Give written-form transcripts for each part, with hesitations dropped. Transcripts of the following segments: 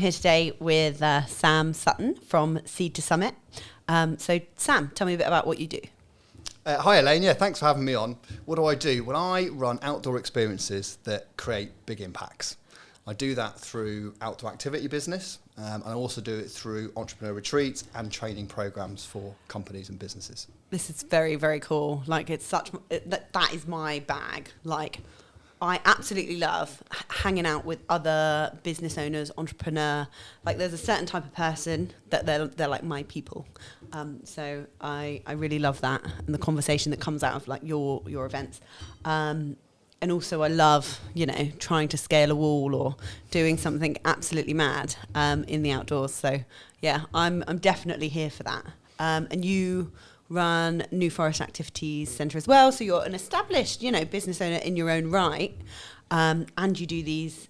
Here today with Sam Sutton from Seed to Summit. So Sam, tell me a bit about what you do. Hi Elaine, thanks for having me on. What do I do? Well, I run outdoor experiences that create big impacts. I do that through outdoor activity business, and I also do it through entrepreneur retreats and training programs for companies and businesses. This is very, very cool. Like that is my bag. Like I absolutely love hanging out with other business owners, entrepreneur. Like there's a certain type of person that they're like my people. So I really love that and the conversation that comes out of like your events. And also I love, trying to scale a wall or doing something absolutely mad in the outdoors. So yeah, I'm definitely here for that. And you run New Forest Activities Centre as well. So you're an established, business owner in your own right. And you do these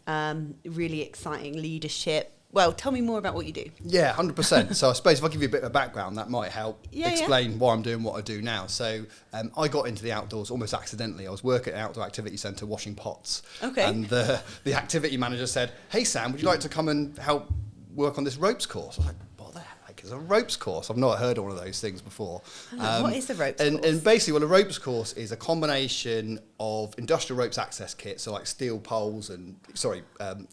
really exciting leadership. Well, tell me more about what you do. Yeah, 100%. So I suppose if I give you a bit of a background, that might help explain why I'm doing what I do now. So I got into the outdoors almost accidentally. I was working at an outdoor activity centre washing pots. Okay. And the activity manager said, "Hey Sam, would you like to come and help work on this ropes course?" I was like, what the heck is a ropes course? I've not heard of one of those things before. What is the ropes course? And basically, a ropes course is a combination of industrial ropes access kits, so like steel poles and,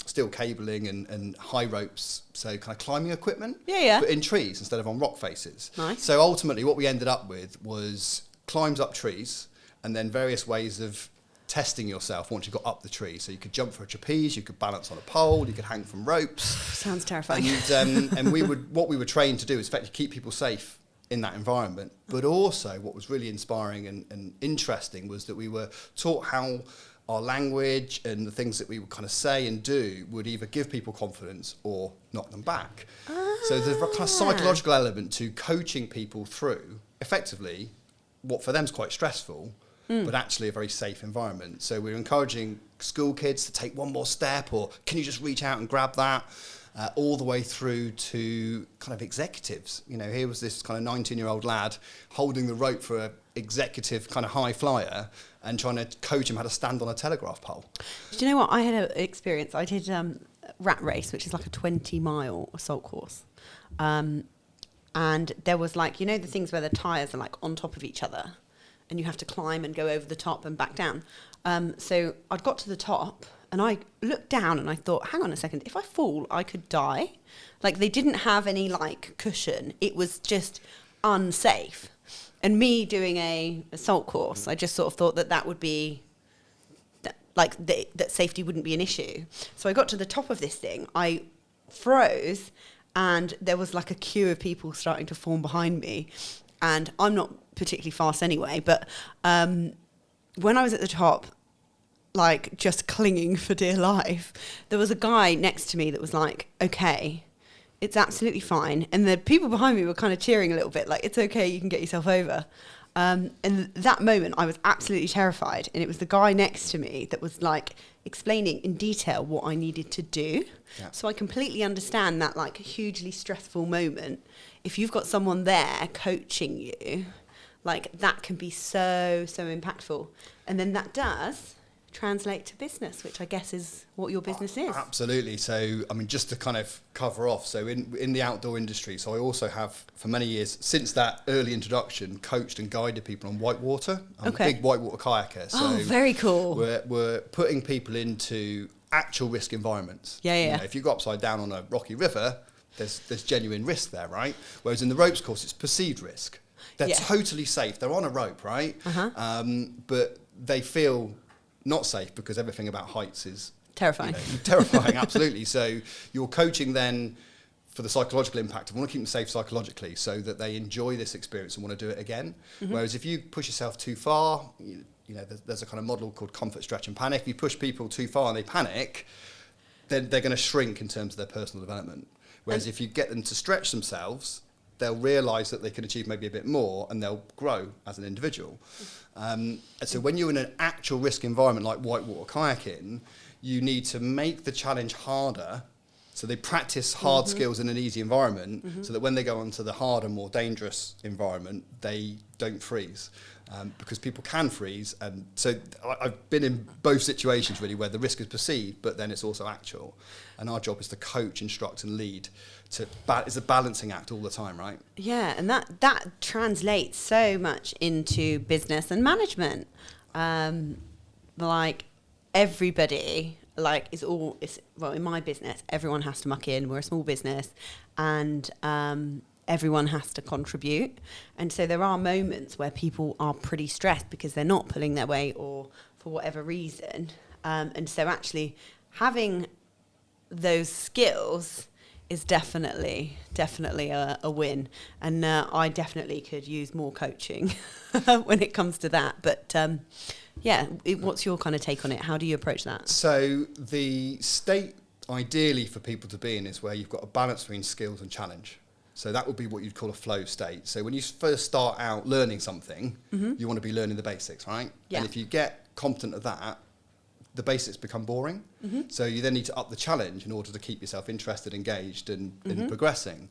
steel cabling and high ropes, so kind of climbing equipment, but in trees instead of on rock faces. Nice. So ultimately what we ended up with was climbs up trees and then various ways of testing yourself once you got up the tree. So you could jump for a trapeze, you could balance on a pole, you could hang from ropes. Sounds terrifying. And what we were trained to do is effectively keep people safe in that environment. But also what was really inspiring and interesting was that we were taught how our language and the things that we would kind of say and do would either give people confidence or knock them back. So there's a kind of psychological element to coaching people through effectively what for them is quite stressful, but actually a very safe environment. So we're encouraging school kids to take one more step, or can you just reach out and grab that, all the way through to kind of executives. Here was this kind of 19-year-old lad holding the rope for an executive kind of high flyer and trying to coach him how to stand on a telegraph pole. Do you know what? I had an experience. I did Rat Race, which is like a 20-mile assault course. And there was like, the things where the tyres are like on top of each other and you have to climb and go over the top and back down. So I'd got to the top and I looked down and I thought, hang on a second, if I fall, I could die. Like they didn't have any like cushion. It was just unsafe. And me doing a assault course, I just sort of thought that would be, that safety wouldn't be an issue. So I got to the top of this thing, I froze, and there was like a queue of people starting to form behind me. And I'm not particularly fast anyway, but when I was at the top, like just clinging for dear life, there was a guy next to me that was like, okay, it's absolutely fine. And the people behind me were kind of cheering a little bit, like, it's okay, you can get yourself over. And that moment, I was absolutely terrified. And it was the guy next to me that was like explaining in detail what I needed to do. Yeah. So I completely understand that like hugely stressful moment. If you've got someone there coaching you, like that can be so impactful. And then that does translate to business, which I guess is what your business is. Absolutely. So, just to kind of cover off, so in the outdoor industry, so I also have, for many years, since that early introduction, coached and guided people on whitewater. I'm a big whitewater kayaker. So very cool. We're putting people into actual risk environments. Yeah. If you go upside down on a rocky river, there's genuine risk there, right? Whereas in the ropes course, it's perceived risk. They're totally safe. They're on a rope, right? But they feel not safe because everything about heights is terrifying. Terrifying, absolutely. So you're coaching then for the psychological impact. I want to keep them safe psychologically so that they enjoy this experience and want to do it again. Whereas if you push yourself too far, there's a kind of model called comfort, stretch and panic. If you push people too far and they panic, then they're going to shrink in terms of their personal development. Whereas if you get them to stretch themselves, they'll realise that they can achieve maybe a bit more and they'll grow as an individual. And so when you're in an actual risk environment like whitewater kayaking, you need to make the challenge harder So they practice hard skills in an easy environment so that when they go onto the harder, more dangerous environment, they don't freeze. Because people can freeze. And so I've been in both situations really where the risk is perceived, but then it's also actual. And our job is to coach, instruct and lead. It's a balancing act all the time, right? Yeah, and that translates so much into business and management. Like everybody, like in my business, everyone has to muck in. We're a small business, and everyone has to contribute. And so there are moments where people are pretty stressed because they're not pulling their weight or for whatever reason. And so actually having those skills is definitely a win. And I definitely could use more coaching when it comes to that. But what's your kind of take on it? How do you approach that? So the state ideally for people to be in is where you've got a balance between skills and challenge. So that would be what you'd call a flow state. So when you first start out learning something, you want to be learning the basics, right? Yeah. And if you get competent at that, the basics become boring. So you then need to up the challenge in order to keep yourself interested, engaged and progressing.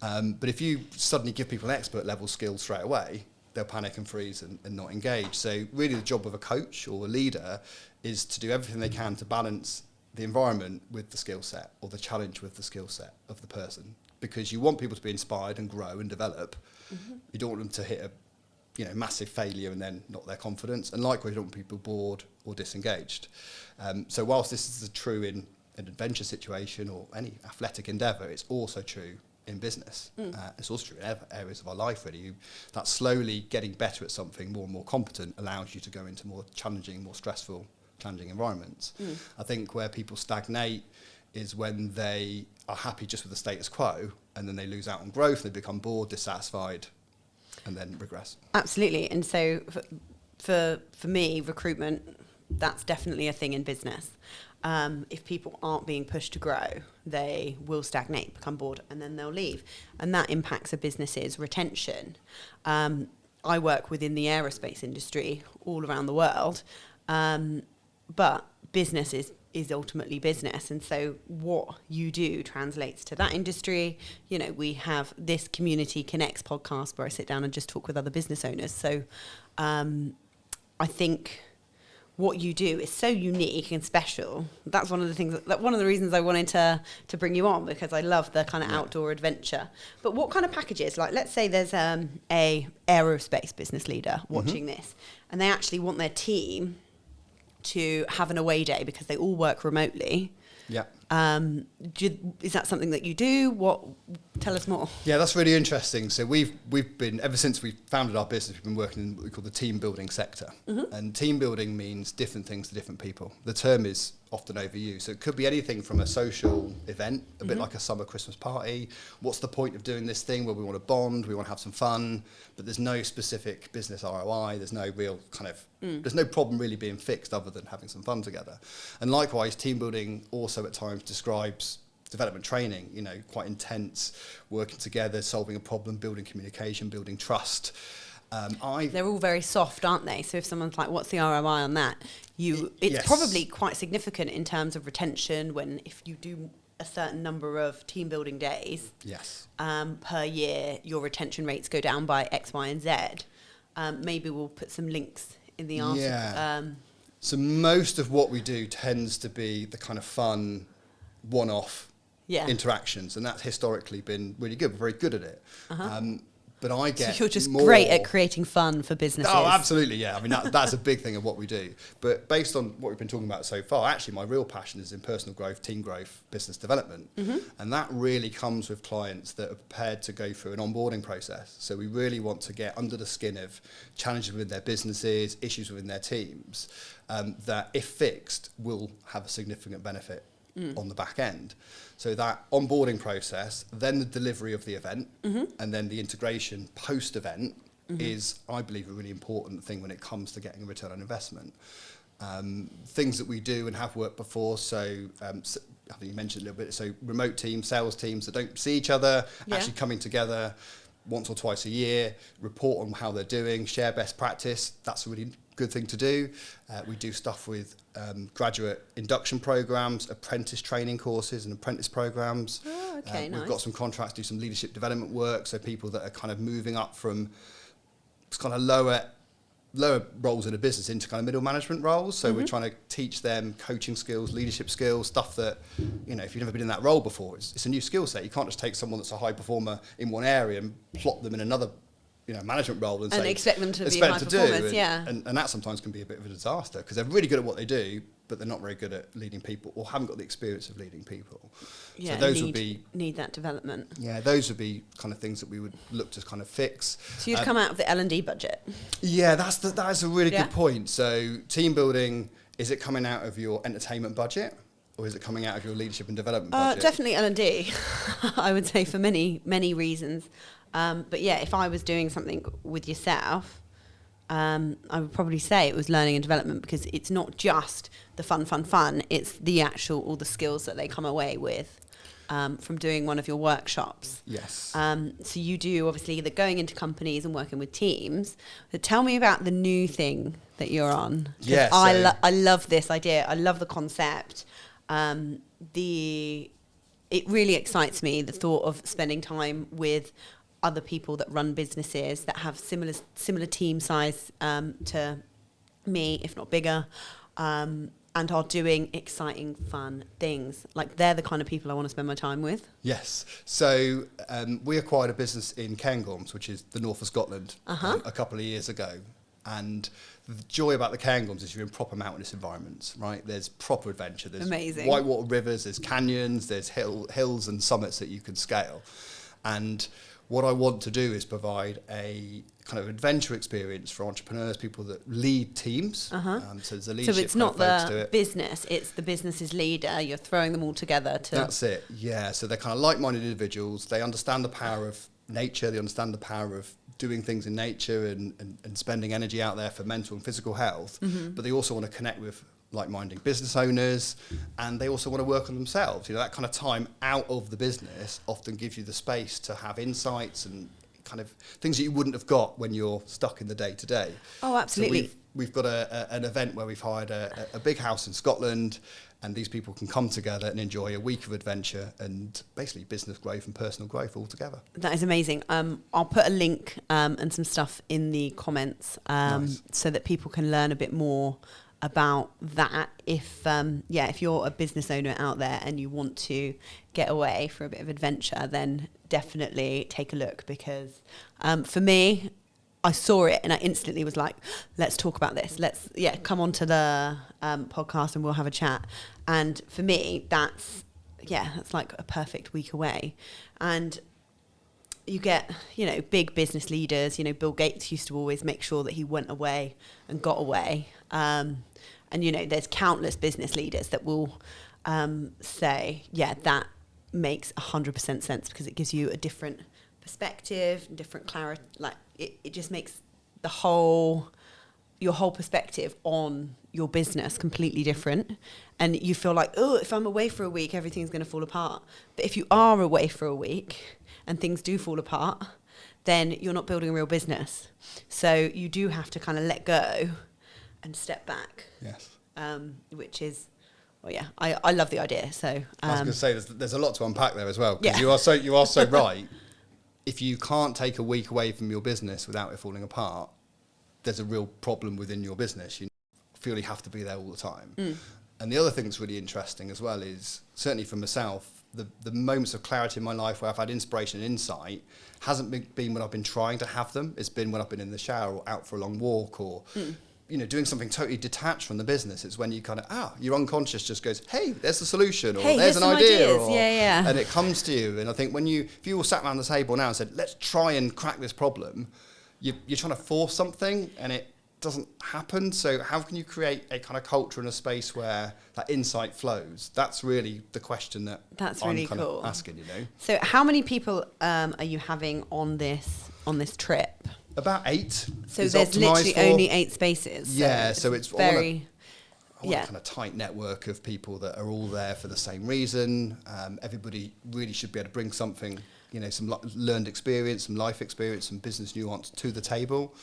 But if you suddenly give people expert level skills straight away, they'll panic and freeze and not engage. So really the job of a coach or a leader is to do everything they can to balance the environment with the skill set or the challenge with the skill set of the person. Because you want people to be inspired and grow and develop. You don't want them to hit a massive failure and then not their confidence. And likewise, you don't want people bored or disengaged. So whilst this is true in an adventure situation or any athletic endeavour, it's also true in business. It's also true in areas of our life, really. That slowly getting better at something, more and more competent, allows you to go into more challenging, more stressful, challenging environments. I think where people stagnate is when they are happy just with the status quo and then they lose out on growth, they become bored, dissatisfied, and then regress. Absolutely. And so for me, recruitment, that's definitely a thing in business. If people aren't being pushed to grow, they will stagnate, become bored, and then they'll leave. And that impacts a business's retention. I work within the aerospace industry all around the world, but business is ultimately business. And so what you do translates to that industry. We have this Community Connects podcast where I sit down and just talk with other business owners. So I think what you do is so unique and special. That's one of the things, one of the reasons I wanted to bring you on, because I love the kind of outdoor adventure. But what kind of packages? Like, let's say there's a aerospace business leader watching this, and they actually want their team to have an away day because they all work remotely. Yeah. Is that something that you do? Tell us more. Yeah, that's really interesting. So we've been, ever since we founded our business, we've been working in what we call the team building sector. And team building means different things to different people. The term is often overused. So it could be anything from a social event, a bit like a summer Christmas party. What's the point of doing this thing? Well, we want to bond, we want to have some fun, but there's no specific business ROI. There's no real kind of, there's no problem really being fixed other than having some fun together. And likewise, team building also at times describes development training, quite intense, working together, solving a problem, building communication, building trust. They're all very soft, aren't they? So if someone's like, what's the ROI on that? It's probably quite significant in terms of retention if you do a certain number of team building days per year, your retention rates go down by X, Y, and Z. Maybe we'll put some links in the article. Yeah. So most of what we do tends to be the kind of fun, one-off interactions, and that's historically been really good. We're very good at it. But I get so you're just great at creating fun for businesses. Oh, absolutely, yeah. I mean, that's a big thing of what we do. But based on what we've been talking about so far, actually my real passion is in personal growth, team growth, business development. And that really comes with clients that are prepared to go through an onboarding process. So we really want to get under the skin of challenges within their businesses, issues within their teams, that if fixed will have a significant benefit on the back end. So that onboarding process, then the delivery of the event, and then the integration post-event is, I believe, a really important thing when it comes to getting a return on investment. Things that we do and have worked before, so I think you mentioned a little bit, so remote teams, sales teams that don't see each other, actually coming together, once or twice a year, report on how they're doing, share best practice. That's a really good thing to do. We do stuff with graduate induction programs, apprentice training courses and apprentice programs. Oh, okay, nice. We've got some contracts to do some leadership development work, so people that are kind of moving up from kind of lower roles in a business into kind of middle management roles. So we're trying to teach them coaching skills, leadership skills, stuff that, you know, if you've never been in that role before, it's a new skill set. You can't just take someone that's a high performer in one area and plot them in another, you know, management role and say, expect them to be high performers. And that sometimes can be a bit of a disaster because they're really good at what they do, but they're not very good at leading people or haven't got the experience of leading people. Yeah, so those would need that development. Yeah, those would be kind of things that we would look to kind of fix. So you'd come out of the L&D budget. Yeah, that is a really good point. So team building, is it coming out of your entertainment budget or is it coming out of your leadership and development budget? Definitely L&D, I would say, for many, many reasons. But yeah, if I was doing something with yourself, I would probably say it was learning and development, because it's not just the fun. It's the actual, all the skills that they come away with from doing one of your workshops. Yes. So you do, obviously, the going into companies and working with teams. So tell me about the new thing that you're on. Yeah, I love this idea. I love the concept. It really excites me, the thought of spending time with other people that run businesses that have similar team size to me, if not bigger, and are doing exciting, fun things. Like, they're the kind of people I want to spend my time with. Yes. So we acquired a business in Cairngorms, which is the north of Scotland, a couple of years ago. And the joy about the Cairngorms is you're in proper mountainous environments, right? There's proper adventure. There's amazing whitewater rivers, there's canyons, there's hills and summits that you can scale. And what I want to do is provide a kind of adventure experience for entrepreneurs, people that lead teams. So there's a leadership. So it's not the business, it's the business's leader. You're throwing them all together to... That's it, yeah. So they're kind of like-minded individuals. They understand the power of nature. They understand the power of doing things in nature and spending energy out there for mental and physical health. But they also want to connect with like-minded business owners, and they also want to work on themselves. You know, that kind of time out of the business often gives you the space to have insights and kind of things that you wouldn't have got when you're stuck in the day-to-day. Oh, absolutely. So we've got an event where we've hired a big house in Scotland, and these people can come together and enjoy a week of adventure and basically business growth and personal growth all together. That is amazing. I'll put a link and some stuff in the comments so that people can learn a bit more about that. If you're a business owner out there and you want to get away for a bit of adventure, then definitely take a look, because for me, I saw it and I instantly was like, let's talk about this. Let's come on to the podcast and we'll have a chat. And for me, that's like a perfect week away. And you get, big business leaders. Bill Gates used to always make sure that he went away and got away. And there's countless business leaders that will say, that makes 100% sense, because it gives you a different perspective, different clarity. Like it just makes your whole perspective on your business completely different. And you feel like, if I'm away for a week, everything's going to fall apart. But if you are away for a week and things do fall apart, then you're not building a real business. So you do have to kind of let go and step back. Yes. Which is, I love the idea. So I was going to say there's a lot to unpack there as well, because Yeah. you are so right. If you can't take a week away from your business without it falling apart, there's a real problem within your business. You feel you have to be there all the time. And the other thing that's really interesting as well is, certainly for myself, the moments of clarity in my life where I've had inspiration and insight hasn't been when I've been trying to have them. It's been when I've been in the shower or out for a long walk or doing something totally detached from the business. It's when you kind of, your unconscious just goes, hey, there's the solution, or there's an idea. And it comes to you. And I think if you all sat around the table now and said, let's try and crack this problem, you're trying to force something and it doesn't happen. So how can you create a kind of culture and a space where that insight flows? That's really the question that's I'm really kind of asking, So how many people are you having on this trip? About 8. So there's literally only 8 spaces. Yeah, so it's very... a kind of tight network of people that are all there for the same reason. Everybody really should be able to bring something some learned experience, some life experience, some business nuance to the table.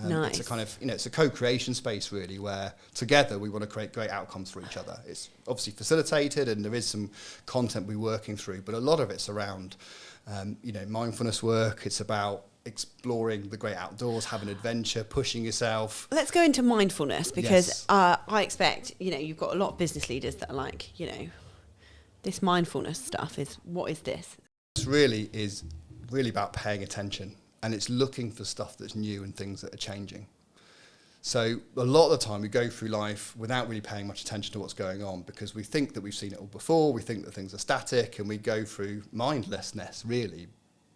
Nice. It's a kind of, it's a co-creation space really, where together we want to create great outcomes for each other. It's obviously facilitated, and there is some content we're working through, but a lot of it's around, mindfulness work. It's about exploring the great outdoors, having adventure, pushing yourself. Let's go into mindfulness, because Yes. I expect, you've got a lot of business leaders that are like, this mindfulness stuff what is this? This really is really about paying attention, and it's looking for stuff that's new and things that are changing. So a lot of the time we go through life without really paying much attention to what's going on, because we think that we've seen it all before, we think that things are static, and we go through mindlessness really.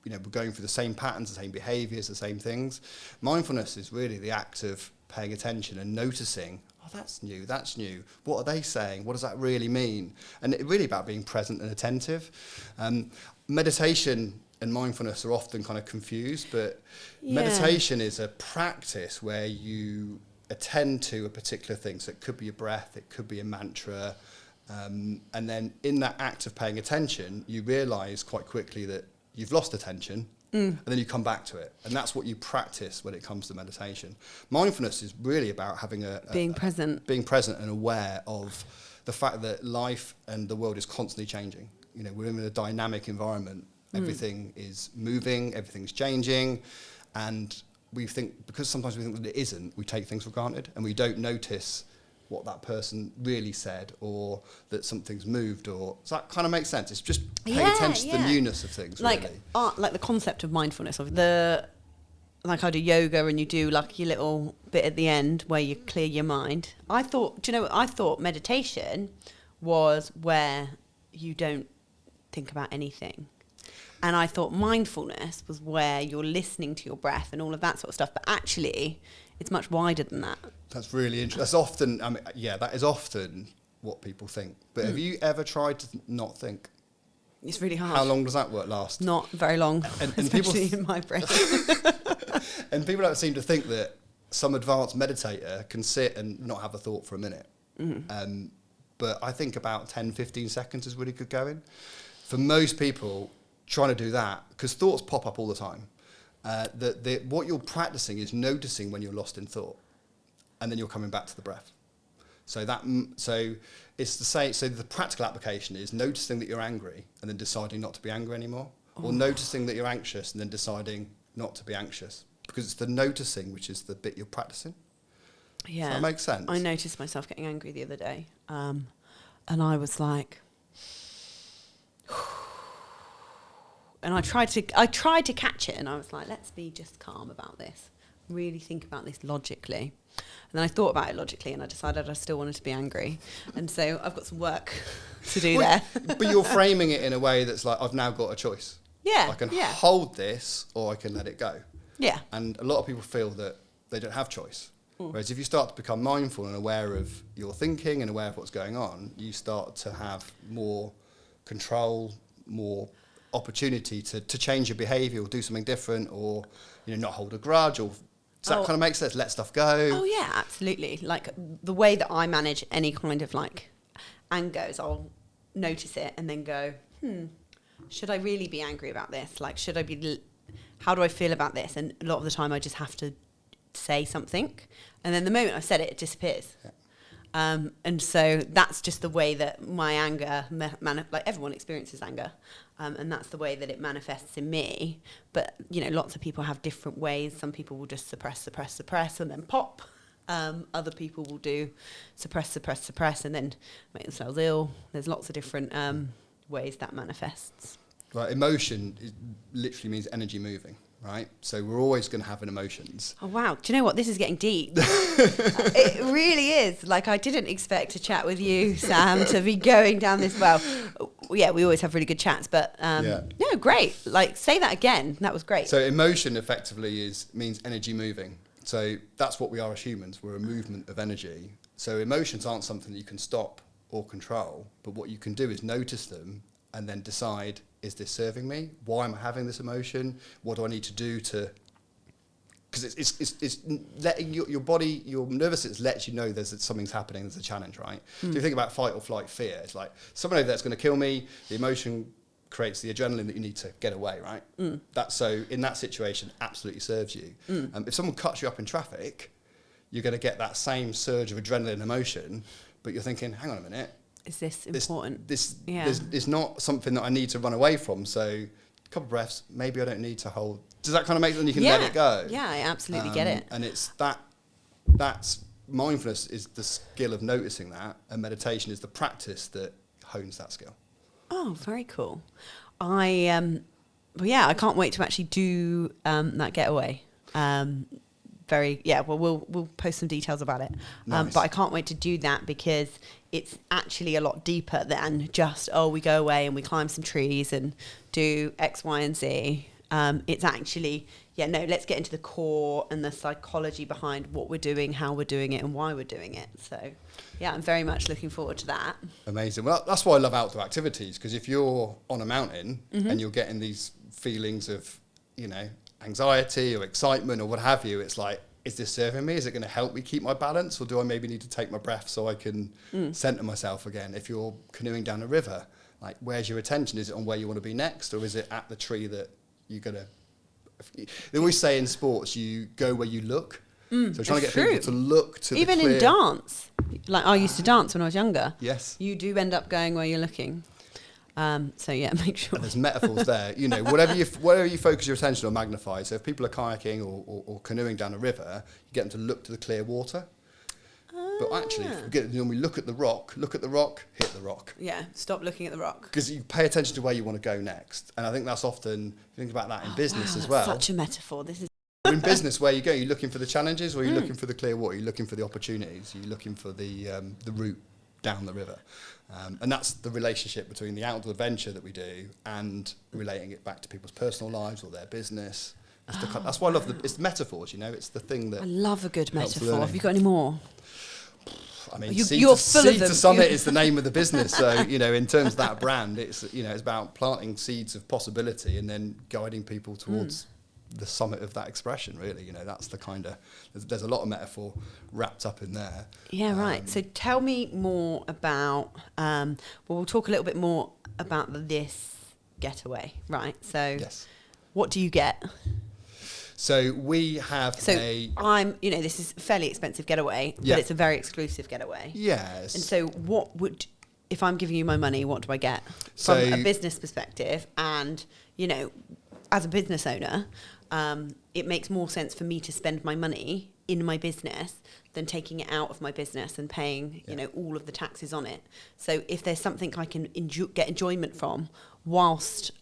We're going through the same patterns, the same behaviours, the same things. Mindfulness is really the act of paying attention and noticing, oh, that's new. What are they saying? What does that really mean? And it's really about being present and attentive. Meditation and mindfulness are often kind of confused, but meditation is a practice where you attend to a particular thing. So it could be a breath, it could be a mantra, and then in that act of paying attention, you realise quite quickly that you've lost attention, and then you come back to it. And that's what you practice when it comes to meditation. Mindfulness is really about having being present and aware of the fact that life and the world is constantly changing. We're in a dynamic environment. Everything is moving, everything's changing, and because sometimes we think that it isn't, we take things for granted, and we don't notice what that person really said, or that something's moved, or does that kind of make sense? It's just paying attention to the newness of things, like really. Like the concept of mindfulness, like I do yoga, and you do like your little bit at the end where you clear your mind. I thought meditation was where you don't think about anything. And I thought mindfulness was where you're listening to your breath and all of that sort of stuff. But actually, it's much wider than that. That's really interesting. That's often, that is often what people think. But have you ever tried to not think? It's really hard. How long does that work last? Not very long, and especially in my brain. And people don't seem to think that some advanced meditator can sit and not have a thought for a minute. But I think about 10, 15 seconds is really good going. For most people, trying to do that, because thoughts pop up all the time. What you're practicing is noticing when you're lost in thought, and then you're coming back to the breath. So it's the same. So the practical application is noticing that you're angry and then deciding not to be angry anymore, or noticing that you're anxious and then deciding not to be anxious, because it's the noticing which is the bit you're practicing. Yeah, does that make sense? I noticed myself getting angry the other day, and I was like. And I tried to catch it, and I was like, let's be just calm about this. Really think about this logically. And then I thought about it logically, and I decided I still wanted to be angry. And so I've got some work to do there. But you're framing it in a way that's like, I've now got a choice. Yeah. I can hold this, or I can let it go. Yeah. And a lot of people feel that they don't have choice. Whereas if you start to become mindful and aware of your thinking and aware of what's going on, you start to have more control, more opportunity to change your behaviour or do something different, or not hold a grudge, or does that kind of make sense? Let stuff go. Oh yeah, absolutely. Like the way that I manage any kind of like anger is I'll notice it and then go, should I really be angry about this? Like, how do I feel about this? And a lot of the time I just have to say something, and then the moment I've said it, it disappears. Yeah. And so that's just the way that my anger, like everyone experiences anger, and that's the way that it manifests in me. But, lots of people have different ways. Some people will just suppress, and then pop. Other people will do suppress, and then make themselves ill. There's lots of different ways that manifests. Right, emotion literally means energy moving. Right, so we're always going to have emotions. Oh wow! Do you know what? This is getting deep. It really is. Like, I didn't expect to chat with you, Sam, to be going down this. Well, yeah, we always have really good chats, but no, great. Like, say that again. That was great. So emotion effectively means energy moving. So that's what we are as humans. We're a movement of energy. So emotions aren't something that you can stop or control, but what you can do is notice them and then decide, is this serving me? Why am I having this emotion? What do I need to do to... Because it's letting your body, your nervous system lets you know something's happening, there's a challenge, right? So you think about fight or flight fear. It's like, someone over there's going to kill me, the emotion creates the adrenaline that you need to get away, right? So in that situation, absolutely serves you. If someone cuts you up in traffic, you're going to get that same surge of adrenaline emotion, but you're thinking, hang on a minute. Is this important? This is not something that I need to run away from. So a couple of breaths, maybe I don't need to hold. Does that kind of make sense? You can let it go. Yeah, I absolutely get it. And it's that's mindfulness is the skill of noticing that, and meditation is the practice that hones that skill. Oh, very cool. I can't wait to actually do that getaway. We'll post some details about it. Nice. But I can't wait to do that because it's actually a lot deeper than just, we go away and we climb some trees and do X, Y, and Z. It's actually, let's get into the core and the psychology behind what we're doing, how we're doing it, and why we're doing it. So, I'm very much looking forward to that. Amazing. Well, that's why I love outdoor activities, because if you're on a mountain and you're getting these feelings of, anxiety or excitement or what have you, it's like, is this serving me? Is it going to help me keep my balance? Or do I maybe need to take my breath so I can center myself again? If you're canoeing down a river, like, where's your attention? Is it on where you want to be next? Or is it at the tree that you're going to... They always say in sports, you go where you look. So trying to get people to look to even the clear... in dance. Like, I used to dance when I was younger. Yes. You do end up going where you're looking. Make sure. And there's metaphors there. Whatever you focus your attention on, magnify. So if people are kayaking or canoeing down a river, you get them to look to the clear water. But actually, when we look at the rock, hit the rock. Yeah, stop looking at the rock. Because you pay attention to where you want to go next. And I think that's often, think about that in business as well. Such a metaphor. This is. In business, where you go, you're looking for the challenges, or you're looking for the clear water, you're looking for the opportunities, you're looking for the route down the river. And that's the relationship between the outdoor adventure that we do and relating it back to people's personal lives or their business. That's why I love it's the metaphors, it's the thing that... I love a good metaphor. learning. Have you got any more? I mean, you're full of them. Seed to Summit is the name of the business. So, in terms of that brand, it's about planting seeds of possibility and then guiding people towards the summit of that expression, really. That's the kind of... There's a lot of metaphor wrapped up in there. Yeah, right. So tell me more about... we'll talk a little bit more about this getaway, right? So yes. What do you get? So we have this is a fairly expensive getaway, but it's a very exclusive getaway. Yes. And so if I'm giving you my money, what do I get from a business perspective? And, as a business owner, it makes more sense for me to spend my money in my business than taking it out of my business and paying, all of the taxes on it. So if there's something I can get enjoyment from whilst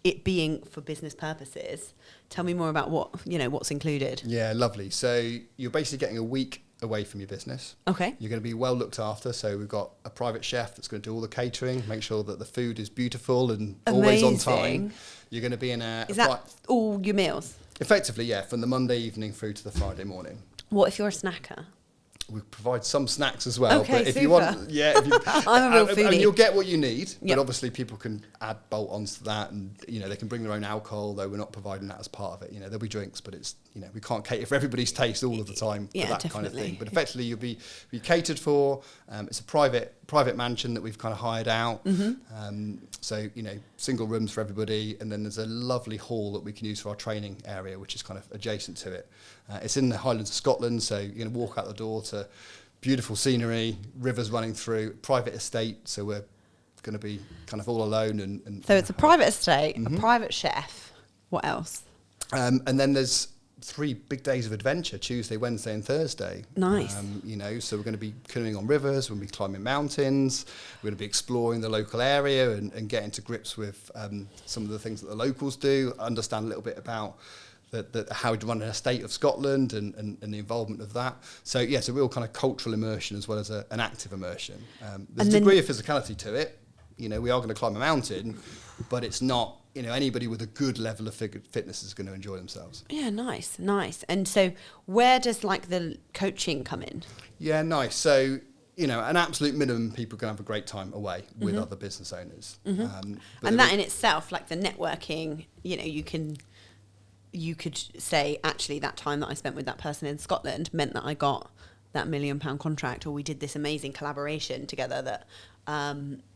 it being for business purposes, tell me more about what's included. Yeah, lovely. So you're basically getting a week away from your business. Okay. You're going to be well looked after. So we've got a private chef that's going to do all the catering, make sure that the food is beautiful and always on time. You're going to be in a... Is that all your meals? Effectively, yeah, from the Monday evening through to the Friday morning. What if you're a snacker? We provide some snacks as well. Okay, but if super. you want, I'm a real foodie. And you'll get what you need. But obviously, people can add bolt-ons to that, and they can bring their own alcohol. Though we're not providing that as part of it. There'll be drinks, but it's we can't cater for everybody's taste all of the time for that kind of thing. But effectively, you'll be catered for. It's a private mansion that we've kind of hired out. So single rooms for everybody, and then there's a lovely hall that we can use for our training area, which is kind of adjacent to it. It's in the Highlands of Scotland, so you're going to walk out the door to beautiful scenery, rivers running through, private estate, so we're going to be kind of all alone. And so it's a private estate, a private chef. What else? And then there's 3 big days of adventure, Tuesday, Wednesday and Thursday. Nice. So we're going to be canoeing on rivers, we're going to be climbing mountains, we're going to be exploring the local area and getting to grips with some of the things that the locals do, understand a little bit about how to run an estate of Scotland and the involvement of that. So, it's a real kind of cultural immersion as well as an active immersion. There's a degree of physicality to it. We are going to climb a mountain, but it's not, anybody with a good level of fitness is going to enjoy themselves. Yeah, nice. And so where does the coaching come in? Yeah, nice. So, an absolute minimum, people can have a great time away with other business owners. And that in itself, the networking, you could say, actually, that time that I spent with that person in Scotland meant that I got that £1 million contract, or we did this amazing collaboration together that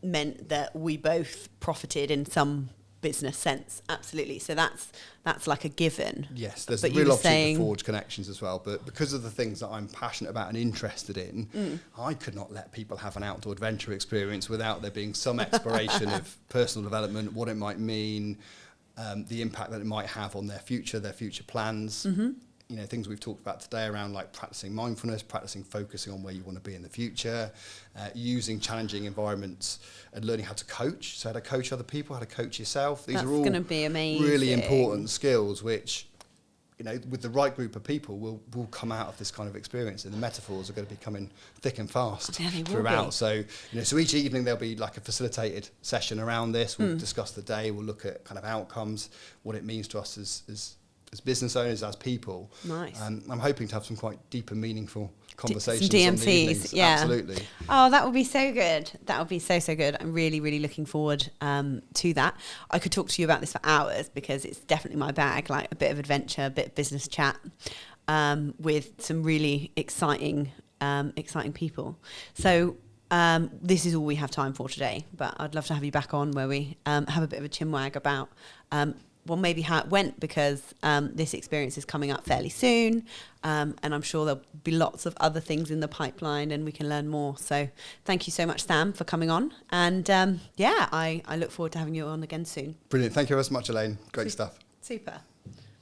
meant that we both profited in some business sense. Absolutely. So that's like a given. Yes, there's But a you real were opportunity saying- to forge connections as well. But because of the things that I'm passionate about and interested in, I could not let people have an outdoor adventure experience without there being some exploration of personal development, what it might mean, the impact that it might have on their future plans. You know, things we've talked about today around like practicing mindfulness, practicing focusing on where you want to be in the future, using challenging environments and learning how to coach. So how to coach other people, how to coach yourself. These That's are all gonna be amazing. really important skills which, you know, with the right group of people will come out of this kind of experience, and the metaphors are going to be coming thick and fast Yeah, they will throughout. be. So, you know, so each evening there'll be like a facilitated session around this. We'll discuss the day, we'll look at kind of outcomes, what it means to us as business owners, as people. Nice. I'm hoping to have some quite deep and meaningful conversations Some on the DMCs, evenings. yeah. Absolutely. Oh, that would be so good. That would be so good. I'm really, really looking forward to that. I could talk to you about this for hours because it's definitely my bag, like a bit of adventure, a bit of business chat with some really exciting people. So this is all we have time for today, but I'd love to have you back on where we have a bit of a chinwag about well, maybe how it went, because this experience is coming up fairly soon, and I'm sure there'll be lots of other things in the pipeline and we can learn more. So thank you so much, Sam, for coming on. And I look forward to having you on again soon. Brilliant. Thank you very much, Elaine. Great stuff. Super.